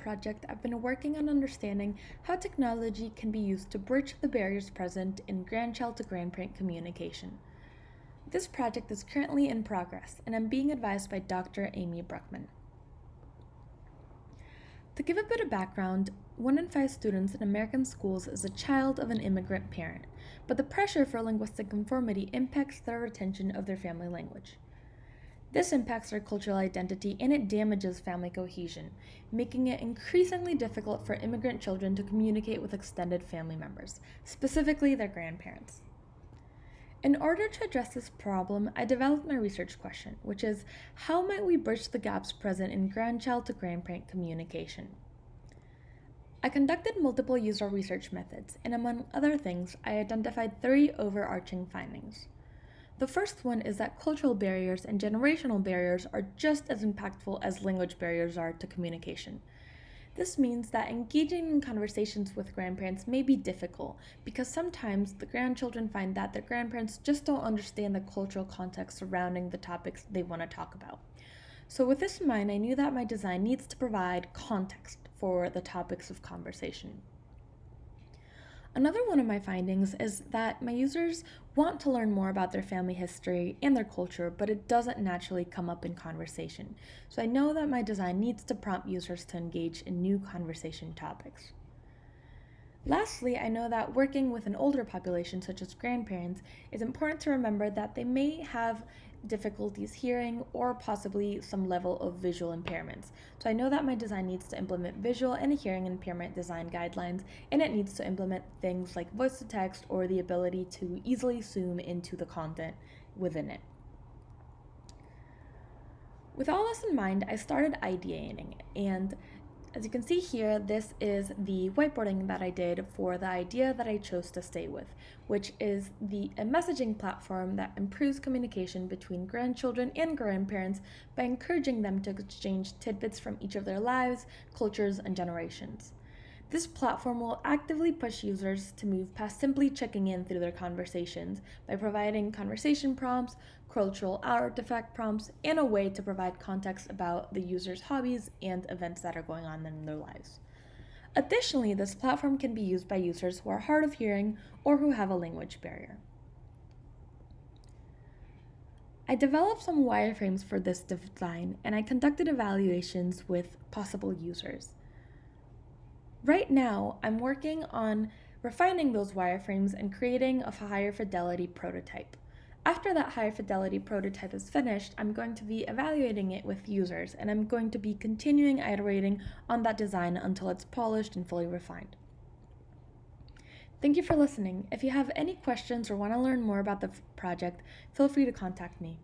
Project, I've been working on understanding how technology can be used to bridge the barriers present in grandchild-to-grandparent communication. This project is currently in progress, and I'm being advised by Dr. Amy Bruckman. To give a bit of background, 1 in 5 students in American schools is a child of an immigrant parent, but the pressure for linguistic conformity impacts their retention of their family language. This impacts their cultural identity and it damages family cohesion, making it increasingly difficult for immigrant children to communicate with extended family members, specifically their grandparents. In order to address this problem, I developed my research question, which is, how might we bridge the gaps present in grandchild-to-grandparent communication? I conducted multiple user research methods, and among other things, I identified 3 overarching findings. The first one is that cultural barriers and generational barriers are just as impactful as language barriers are to communication. This means that engaging in conversations with grandparents may be difficult because sometimes the grandchildren find that their grandparents just don't understand the cultural context surrounding the topics they want to talk about. So with this in mind, I knew that my design needs to provide context for the topics of conversation. Another one of my findings is that my users want to learn more about their family history and their culture, but it doesn't naturally come up in conversation. So I know that my design needs to prompt users to engage in new conversation topics. Lastly, I know that working with an older population, such as grandparents, is important to remember that they may have difficulties hearing or possibly some level of visual impairments. So I know that my design needs to implement visual and hearing impairment design guidelines, and it needs to implement things like voice to text or the ability to easily zoom into the content within it. With all this in mind, I started ideating, and as you can see here, this is the whiteboarding that I did for the idea that I chose to stay with, which is a messaging platform that improves communication between grandchildren and grandparents by encouraging them to exchange tidbits from each of their lives, cultures, and generations. This platform will actively push users to move past simply checking in through their conversations by providing conversation prompts, cultural artifact prompts, and a way to provide context about the user's hobbies and events that are going on in their lives. Additionally, this platform can be used by users who are hard of hearing or who have a language barrier. I developed some wireframes for this design, and I conducted evaluations with possible users. Right now, I'm working on refining those wireframes and creating a higher fidelity prototype. After that higher fidelity prototype is finished, I'm going to be evaluating it with users, and I'm going to be continuing iterating on that design until it's polished and fully refined. Thank you for listening. If you have any questions or want to learn more about the project, feel free to contact me.